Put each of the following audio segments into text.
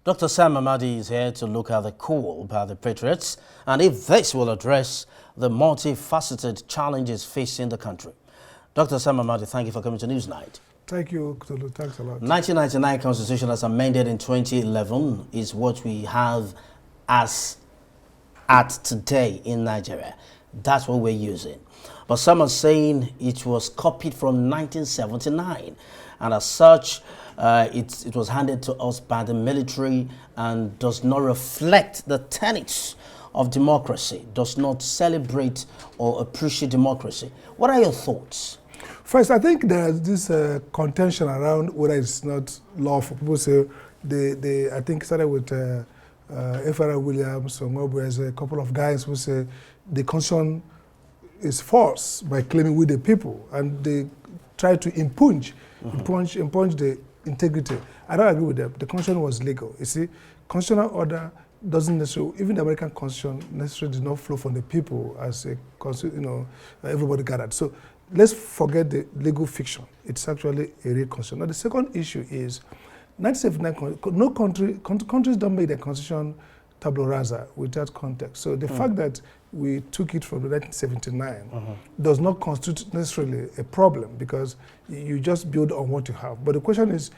Dr. Sam Amadi is here to look at the call by the Patriots and if this will address the multifaceted challenges facing the country. Dr. Sam Amadi, thank you for coming to Newsnight. Thank you, Cthulhu. Thanks a lot. 1999 Constitution as amended in 2011 is what we have as at today in Nigeria. That's what we're using. But some are saying it was copied from 1979, and as such, it was handed to us by the military and does not reflect the tenets of democracy, does not celebrate or appreciate democracy. What are your thoughts? First, I think there's this contention around whether it's not lawful. People say, I think started with F.R. Williams, or there's a couple of guys who say the constitution is false by claiming we the people, and they try to impugn the integrity. I don't agree with them. The constitution was legal. You see, constitutional order doesn't necessarily, even the American constitution necessarily did not flow from the people as a, everybody gathered. So let's forget the legal fiction. It's actually a real constitution. Now the second issue is 1979. Countries don't make their constitution tabula rasa without context. So the fact that we took it from 1979 does not constitute necessarily a problem, because you just build on what you have. But the question is,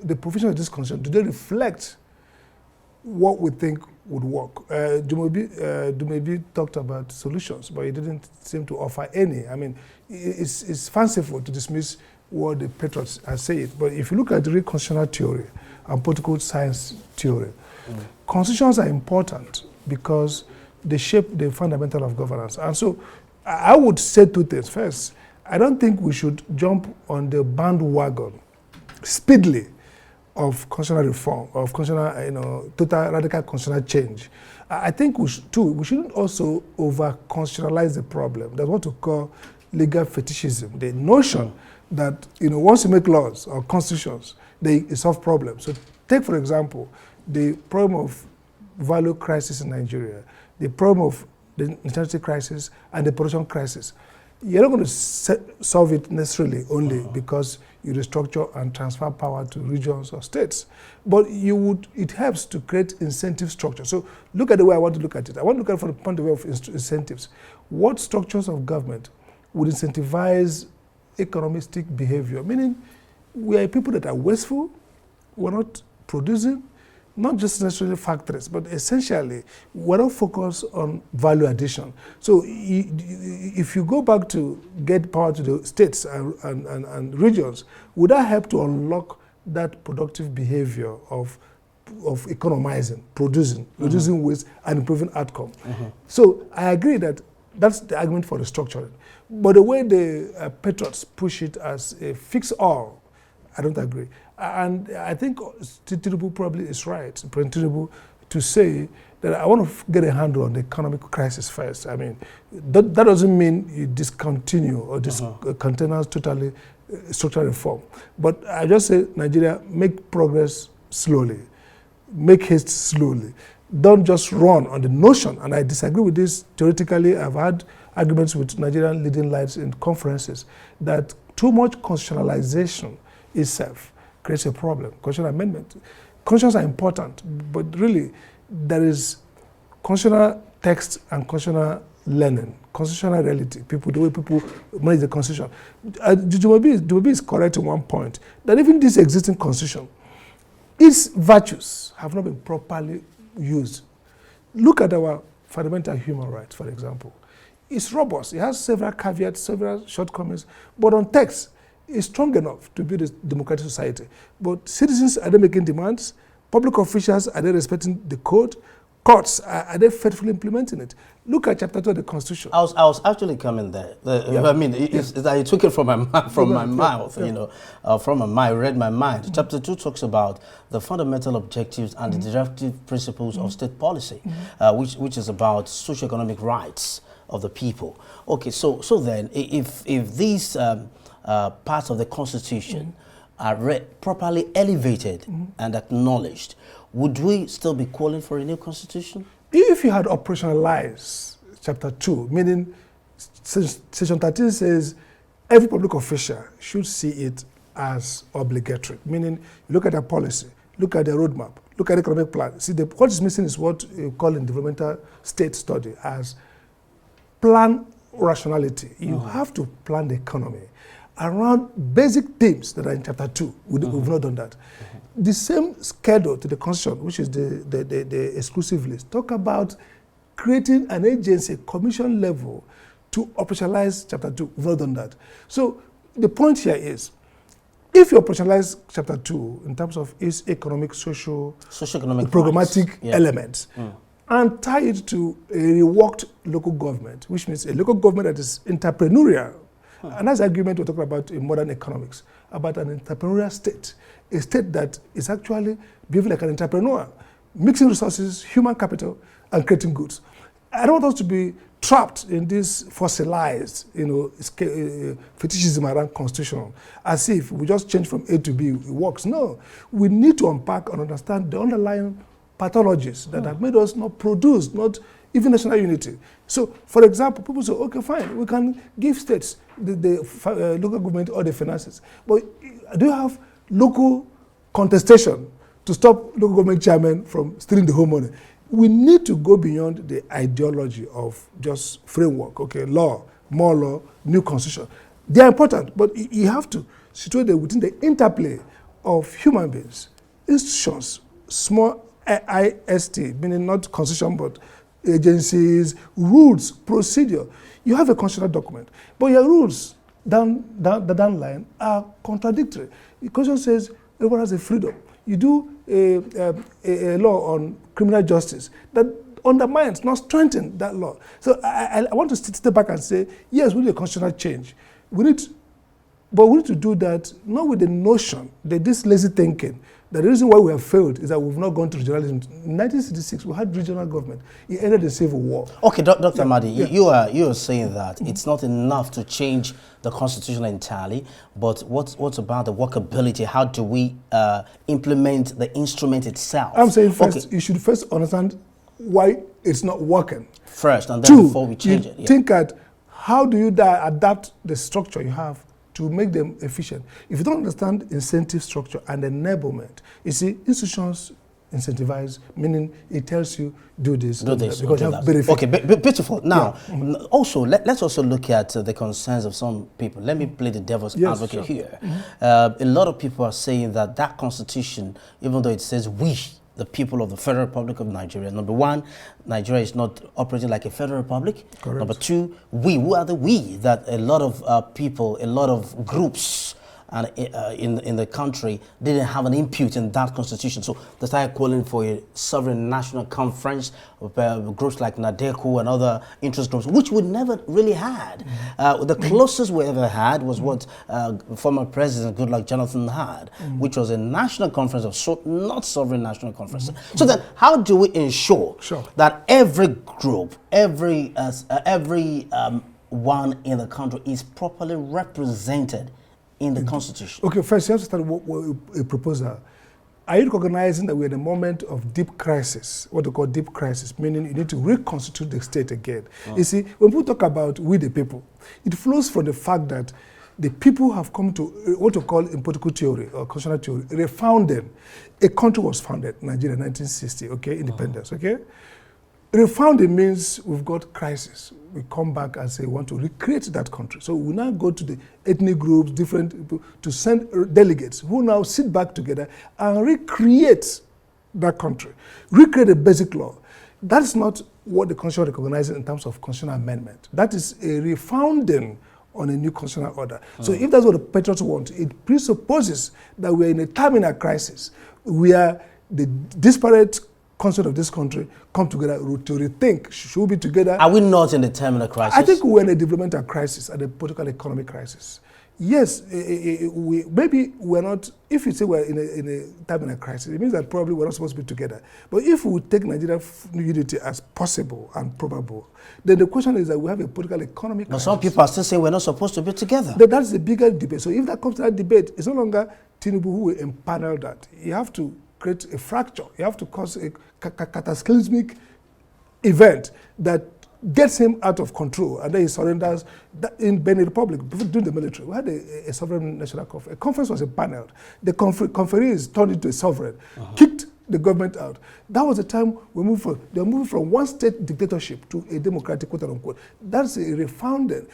the provision of this constitution, do they reflect what we think would work? Dumebi talked about solutions, but he didn't seem to offer any. I mean, it's fanciful to dismiss what the Patriots are saying, but if you look at the real constitutional theory and political science theory, constitutions are important because they shape the fundamental of governance. And so I would say two things. First, I don't think we should jump on the bandwagon speedily of constitutional reform, of constitutional, total radical constitutional change. I think we shouldn't also over-constitutionalize the problem. That's what we call legal fetishism, the notion that once you make laws or constitutions, they solve problems. So take, for example, the problem of value crisis in Nigeria, the problem of the nationality crisis and the production crisis. You're not going to solve it necessarily only because you restructure and transfer power to regions or states, but it helps to create incentive structure. So look at the way I want to look at it. I want to look at it from the point of view of incentives. What structures of government would incentivize economistic behavior? Meaning, we are people that are wasteful, we're not producing, not just necessarily factories, but essentially, we're not focused on value addition. So if you go back to get power to the states and regions, would that help to unlock that productive behavior of economizing, producing, reducing waste, and improving outcome? So I agree that that's the argument for restructuring. But the way the Patriots push it as a fix-all, I don't agree. And I think Tinubu probably is right, President Tinubu, to say that I want to get a handle on the economic crisis first. I mean, that doesn't mean you discontinue or discontinue totally structural reform. But I just say, Nigeria, make progress slowly, make haste slowly. Don't just run on the notion, and I disagree with this theoretically. I've had arguments with Nigerian leading lights in conferences that too much constitutionalization itself creates a problem. Constitutional amendment. Constitutions are important, but really there is constitutional text and constitutional learning, constitutional reality, the way people manage the constitution. Dumebi is correct in one point, that even this existing constitution, its virtues have not been properly used. Look at our fundamental human rights, for example. It's robust. It has several caveats, several shortcomings, but on text, is strong enough to build a democratic society. But citizens, are they making demands? Public officials, are they respecting the code? Courts, are they faithfully implementing it? Look at Chapter 2 of the Constitution. I was actually coming there. I mean, I took it from my mouth, from my mind, read my mind. Chapter 2 talks about the fundamental objectives and the directive principles of state policy, which is about socioeconomic rights of the people. Okay, so then, if these parts of the Constitution are properly elevated and acknowledged, would we still be calling for a new Constitution? If you had operationalized Chapter 2, meaning Section 13 says every public official should see it as obligatory, meaning you look at their policy, look at the roadmap, look at the economic plan. See, what is missing is what you call in developmental state study as plan rationality. You have to plan the economy around basic themes that are in chapter 2. We've not done that. The same schedule to the constitution, which is the exclusive list, talk about creating an agency, commission level, to operationalize chapter 2. We've not done that. So the point here is, if you operationalize chapter 2 in terms of its economic, socio-economic, programmatic elements, and tie it to a reworked local government, which means a local government that is entrepreneurial. And that's the argument we're talking about in modern economics, about an entrepreneurial state, a state that is actually behaving like an entrepreneur, mixing resources, human capital, and creating goods. I don't want us to be trapped in this fossilized, fetishism around constitutional, as if we just change from A to B, it works. No, we need to unpack and understand the underlying pathologies that have made us not produce, not even national unity. So, for example, people say, okay, fine, we can give states the local government all the finances, but do you have local contestation to stop local government chairmen from stealing the whole money? We need to go beyond the ideology of just framework, okay, law, more law, new constitution. They are important, but you have to situate them within the interplay of human beings, institutions, small IST, meaning not constitution, but agencies, rules, procedure. You have a constitutional document, but your rules down the line are contradictory. The constitution says everyone has a freedom. You do a law on criminal justice that undermines, not strengthens that law. So I want to step back and say, yes, we need a constitutional change. But we need to do that not with the notion that this lazy thinking, that the reason why we have failed is that we've not gone to regionalism. In 1966, we had regional government. It ended the Civil War. Okay, Dr. Amadi, you are saying that it's not enough to change the constitution entirely, but what about the workability? How do we implement the instrument itself? I'm saying first, you should first understand why it's not working. First, and then before we change it. Think at how do you adapt the structure you have to make them efficient. If you don't understand incentive structure and enablement, you see, institutions incentivize, meaning it tells you do this because you have benefit. Okay, beautiful. Now, also, let's also look at the concerns of some people. Let me play the devil's advocate here. A lot of people are saying that constitution, even though it says we, the people of the Federal Republic of Nigeria. Number one, Nigeria is not operating like a federal republic. Correct. Number two, we. Who are the we? That a lot of people, a lot of groups and in the country didn't have an input in that constitution. So they started calling for a sovereign national conference with groups like NADECO and other interest groups, which we never really had. The closest we ever had was what former President Goodluck Jonathan had, which was a national conference of not sovereign national conference. So then how do we ensure that every group, every one in the country is properly represented in the constitution? Okay, first you have to start with a proposal. Are you recognizing that we're in a moment of deep crisis, what they call deep crisis, meaning you need to reconstitute the state again? You see, when people talk about we the people, it flows from the fact that the people have come to what we call in political theory or constitutional theory, refounding. A country was founded, Nigeria, 1960, okay, independence, okay? Refounding means we've got crisis. We come back and say we want to recreate that country. So we now go to the ethnic groups, different people, to send delegates who now sit back together and recreate that country, recreate a basic law. That's not what the Constitution recognizes in terms of constitutional amendment. That is a refounding on a new constitutional order. So if that's what the Patriots want, it presupposes that we're in a terminal crisis where the disparate concept of this country come together to rethink, should we be together? Are we not in a terminal crisis? I think we're in a developmental crisis and a political economic crisis. Yes, maybe we're not, if you say we're in a terminal crisis, it means that probably we're not supposed to be together. But if we take Nigeria unity as possible and probable, then the question is that we have a political economic crisis. But some people are still saying we're not supposed to be together. That's the bigger debate. So if that comes to that debate, it's no longer Tinubu who will empanel that. You have to create a fracture. You have to cause a cataclysmic event that gets him out of control, and then he surrenders. In Benin Republic, during the military, we had a sovereign national conference. A conference was impaneled. The conferees turned into a sovereign, kicked the government out. That was the time they were moving from one state dictatorship to a democratic, quote unquote. That's a refounding.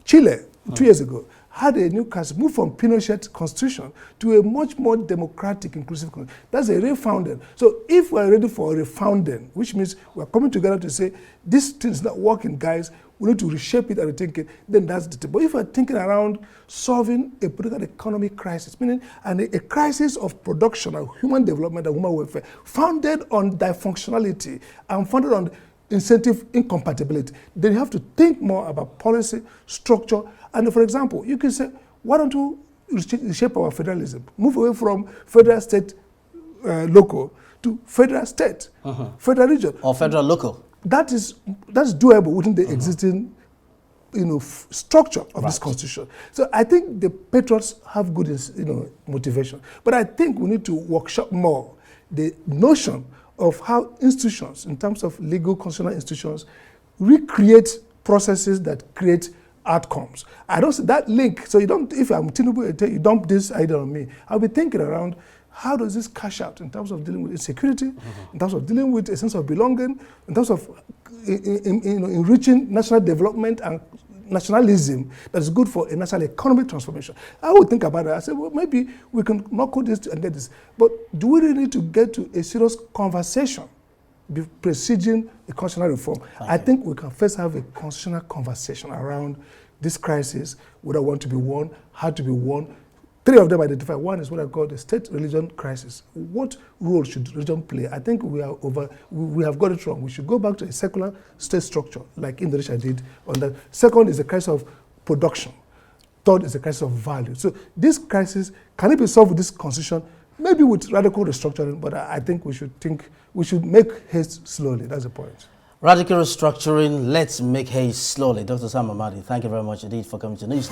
Chile, 2 years ago, had a new country, moved from Pinochet constitution to a much more democratic, inclusive country. That's a refounding. So if we're ready for a refounding, which means we're coming together to say, this thing is not working, guys, we need to reshape it and rethink it, then that's the thing. But if we're thinking around solving a political economic crisis, meaning a crisis of production and human development and human welfare, founded on dysfunctionality and founded on incentive incompatibility, then you have to think more about policy, structure, and for example, you can say, why don't we reshape our federalism? Move away from federal, state, local to federal state, federal region. Or federal local. That's doable within the existing structure of this constitution. So I think the Patriots have good motivation. But I think we need to workshop more the notion of how institutions, in terms of legal constitutional institutions, recreate processes that create outcomes. I don't see that link. So you don't, if I'm Tinubu, you dump this idea on me. I'll be thinking around, how does this cash out in terms of dealing with insecurity, in terms of dealing with a sense of belonging, in terms of enriching national development and nationalism that is good for a national economic transformation. I would think about it. I said, well, maybe we can knuckle this and get this. But do we really need to get to a serious conversation preceding a constitutional reform? I think we can first have a constitutional conversation around this crisis, whether we want to be won, how to be won. 3 of them identify. One is what I call the state-religion crisis. What role should religion play? I think we have got it wrong. We should go back to a secular state structure, like Indonesia did on that. Second is the crisis of production. Third is the crisis of value. So this crisis, can it be solved with this constitution? Maybe with radical restructuring, but I think we should make haste slowly. That's the point. Radical restructuring, let's make haste slowly. Dr. Sam Amadi, thank you very much indeed for coming to News.